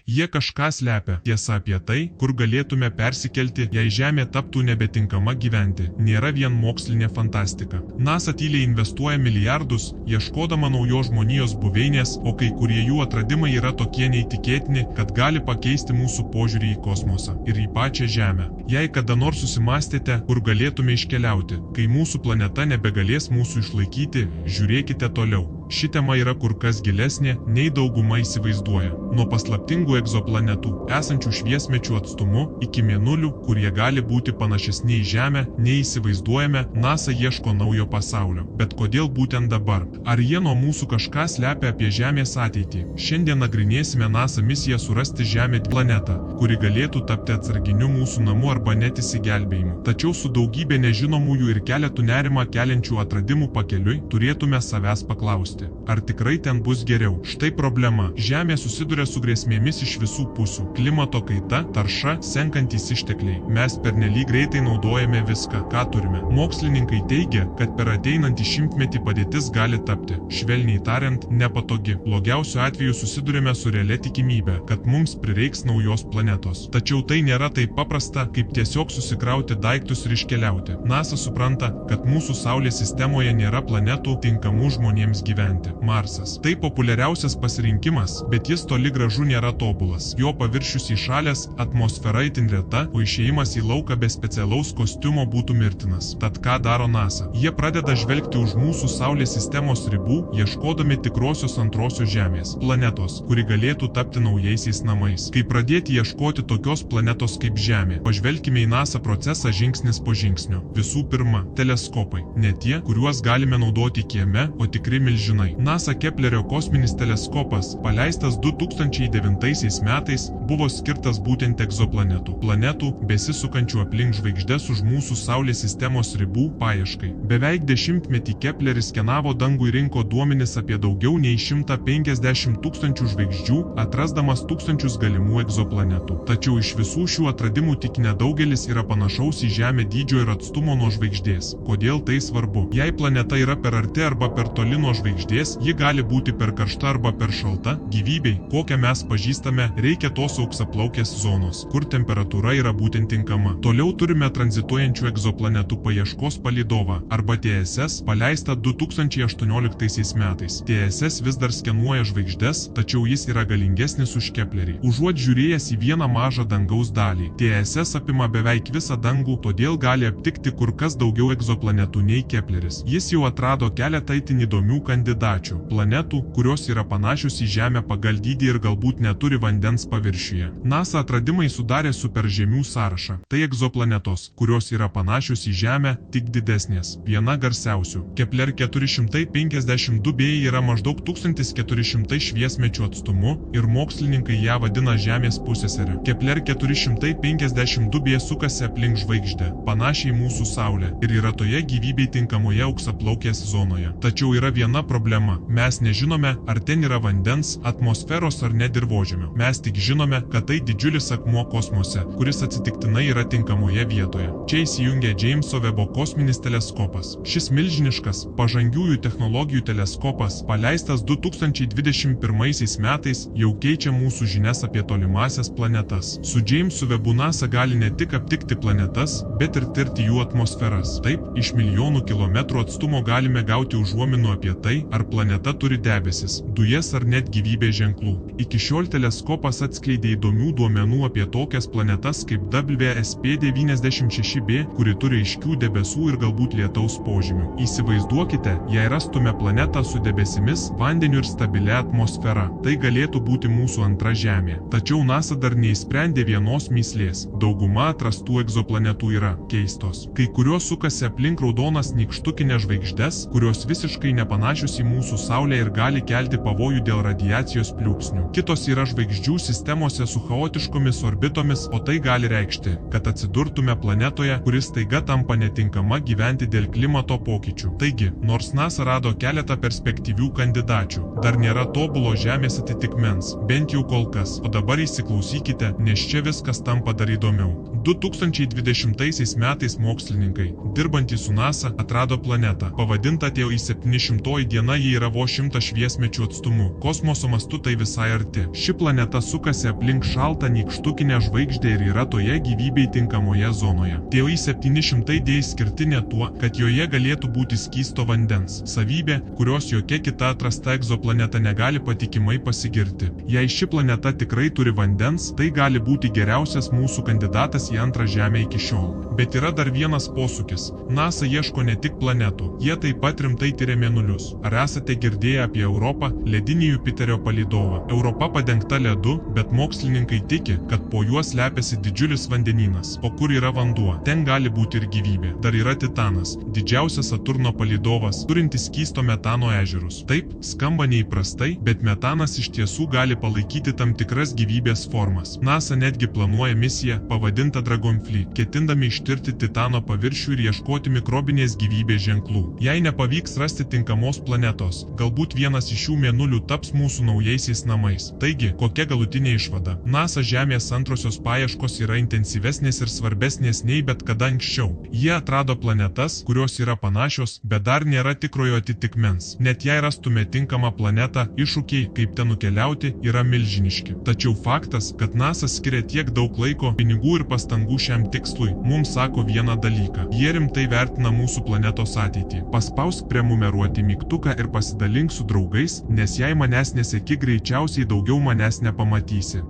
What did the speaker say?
Jie kažką slepia. Tiesa apie tai, kur galėtume persikelti, jei Žemė taptų nebetinkama gyventi, nėra vien mokslinė fantastika. NASA tyliai investuoja milijardus, ieškodama naujos žmonijos buveinės, o kai kurie jų atradimai yra tokie neįtikėtini, kad gali pakeisti mūsų požiūrį į kosmosą ir į pačią Žemę. Jei kada nors susimastėte, kur galėtume iškeliauti, kai mūsų planeta nebegalės mūsų išlaikyti, žiūrėkite toliau. Ši tema yra kur kas gilesnė, nei dauguma įsivaizduoja. Nuo paslaptingų egzoplanetų, esančių šviesmečių atstumu, iki mėnulių, kurie gali būti panašesni į Žemę, nei įsivaizduojame, NASA ieško naujo pasaulio. Bet kodėl būtent dabar? Ar jie nuo mūsų kažką slepia apie Žemės ateitį? Šiandien nagrinėsime NASA misiją surasti Žemę planetą, kuri galėtų tapti atsarginiu mūsų namu arba net išsigelbėjimu. Tačiau su daugybė nežinomųjų ir keletų nerimą keliančių atradimų pakeliui, turėtume savęs paklausti. Ar tikrai ten bus geriau? Štai problema. Žemė susiduria su grėsmėmis iš visų pusių. Klimato kaita, tarša, senkantys ištekliai. Mes pernelyg greitai naudojame viską, ką turime. Mokslininkai teigia, kad per ateinantį šimtmetį padėtis gali tapti, švelniai tariant, nepatogi. Blogiausiu atveju susidurime su realia tikimybė, kad mums prireiks naujos planetos. Tačiau tai nėra taip paprasta, kaip tiesiog susikrauti daiktus ir iškeliauti. NASA supranta, kad mūsų Saulės sistemoje nėra planetų tinkamų žmonėms gyventi. Marsas. Tai populiariausias pasirinkimas, bet jis toli gražu nėra tobulas. Jo paviršius įšalęs, atmosfera itin reta, o išėjimas į lauką be specialaus kostiumo būtų mirtinas. Tad ką daro NASA? Jie pradeda žvelgti už mūsų Saulės sistemos ribų, ieškodami tikrosios antrosios Žemės planetos, kuri galėtų tapti naujaisiais namais. Kaip pradėti ieškoti tokios planetos kaip Žemė? Pažvelkime į NASA procesą žingsnis po žingsnio. Visų pirma, teleskopai. Ne tie, kuriuos galime naudoti kieme, o tikri milžinai. NASA Keplerio kosminis teleskopas, paleistas 2009 metais, buvo skirtas būtent egzoplanetų, planetų, besisukančių aplink žvaigždes už mūsų Saulės sistemos ribų paieškai. Beveik dešimtmetį Kepleris skenavo dangų ir rinko duomenis apie daugiau nei 150 tūkstančių žvaigždžių, atrasdamas tūkstančius galimų egzoplanetų. Tačiau iš visų šių atradimų tik nedaugelis yra panašaus į Žemę dydžio ir atstumo nuo žvaigždės. Kodėl tai svarbu? Jei planeta yra per arti arba per toli nuo žvaigždės, ji gali būti per karšta arba per šalta. Gyvybei, kokią mes pažįstame, reikia tos auksaplaukės zonos, kur temperatūra yra būtent tinkama. Toliau turime tranzituojančių egzoplanetų paieškos palydovą, arba TSS, paleistą 2018 metais. TSS vis dar skenuoja žvaigždes, tačiau jis yra galingesnis už Keplerį. Užuot žiūrėjęs į vieną mažą dangaus dalį, TSS apima beveik visą dangų, todėl gali aptikti kur kas daugiau egzoplanetų nei Kepleris. Jis jau atrado keletą itin įdomių kandidačių, planetų, kurios yra panašios į Žemę pagal dydį ir galbūt neturi vandens paviršiuje. NASA atradimai sudarė superžemių sąrašą. Tai egzoplanetos, kurios yra panašios į Žemę, tik didesnės. Viena garsiausių. Kepler 452b yra maždaug 1400 šviesmečių atstumu ir mokslininkai ją vadina Žemės pusėsere. Kepler 452b sukasi aplink žvaigždę, panašiai į mūsų Saulę, ir yra toje gyvybei tinkamoje auksaplaukės zonoje. Tačiau yra viena problema. Mes nežinome, ar ten yra vandens, atmosferos ar net dirvožemio. Mes tik žinome, kad tai didžiulis akmuo kosmose, kuris atsitiktinai yra tinkamoje vietoje. Čia įsijungia Jameso Webo kosminis teleskopas. Šis milžiniškas, pažangiųjų technologijų teleskopas, paleistas 2021 metais, jau keičia mūsų žinias apie tolimasias planetas. Su Jamesu Webu NASA gali ne tik aptikti planetas, bet ir tirti jų atmosferas. Taip, iš milijonų kilometrų atstumo galime gauti užuominų apie tai, ar planeta turi debesis, dujas ar net gyvybės ženklų. Iki šiol teleskopas atskleidė įdomių duomenų apie tokias planetas kaip WSP-96b, kuri turi aiškių debesų ir galbūt lietaus požymių. Įsivaizduokite, jei rastume planetą su debesimis, vandeniu ir stabilia atmosfera. Tai galėtų būti mūsų antra Žemė. Tačiau NASA dar neįsprendė vienos mįslės. Dauguma atrastų egzoplanetų yra keistos. Kai kurios sukasi aplink raudonas nykštukinės žvaigždes, kurios visiškai nepanašios į mūsų Saulę ir gali kelti pavojų dėl radiacijos pliūpsnių. Kitos yra žvaigždžių sistemose su chaotiškomis orbitomis, o tai gali reikšti, kad atsidurtume planetoje, kuris staiga tampa netinkama gyventi dėl klimato pokyčių. Taigi, nors NASA rado keletą perspektyvių kandidačių, dar nėra tobulo Žemės atitikmens, bent jau kol kas. O dabar įsiklausykite, nes čia viskas tampa dar įdomiau. 2020 metais mokslininkai, dirbantys su NASA, atrado planetą, pavadintą TOI 700 diena ji yra vos 100 šviesmečių atstumu. Kosmoso mastu tai visai arti. Ši planeta sukasi aplink šaltą nykštukinę žvaigždę ir yra toje gyvybei tinkamoje zonoje. TOI 700D išskirtinė tuo, kad joje galėtų būti skysto vandens, savybė, kurios jokia kita atrasta egzoplaneta negali patikimai pasigirti. Jei ši planeta tikrai turi vandens, tai gali būti geriausias mūsų kandidatas į antrą Žemę iki šiol. Bet yra dar vienas posūkis. NASA ieško ne tik planetų, jie taip pat rimtai tyria mėnulius. Ar esate girdėję apie Europą, ledinį Jupiterio palydovą? Europa padengta ledu, bet mokslininkai tiki, kad po juo slepiasi didžiulis vandenynas. O kur yra vanduo? Ten gali būti ir gyvybė. Dar yra Titanas, didžiausias Saturno palydovas, turintis skysto metano ežerus. Taip, skamba neįprastai, bet metanas iš tiesų gali palaikyti tam tikras gyvybės formas. NASA netgi planuoja misiją, pavadintą Dragonfly, ketindami ištirti Titano paviršių ir ieškoti mikrobinės gyvybės ženklų. Jei nepavyks rasti tinkamos planetos, galbūt vienas iš šių mėnulių taps mūsų naujaisiais namais. Taigi, kokia galutinė išvada? NASA Žemės antrosios paieškos yra intensyvesnės ir svarbesnės nei bet kada anksčiau. Jie atrado planetas, kurios yra panašios, bet dar nėra tikrojo atitikmens. Net jei rastume tinkamą planetą, iššūkiai, kaip ten nukeliauti, yra milžiniški. Tačiau faktas, kad NASA skiria tiek daug laiko, pinigų ir pastangų šiam tikslui, mums sako vieną dalyką. Jie rimtai vertina mūsų planetos ateitį. Paspausk prenumeruoti mygtuką ir pasidalink su draugais, nes jei manęs neseki, greičiausiai daugiau manęs nepamatysi.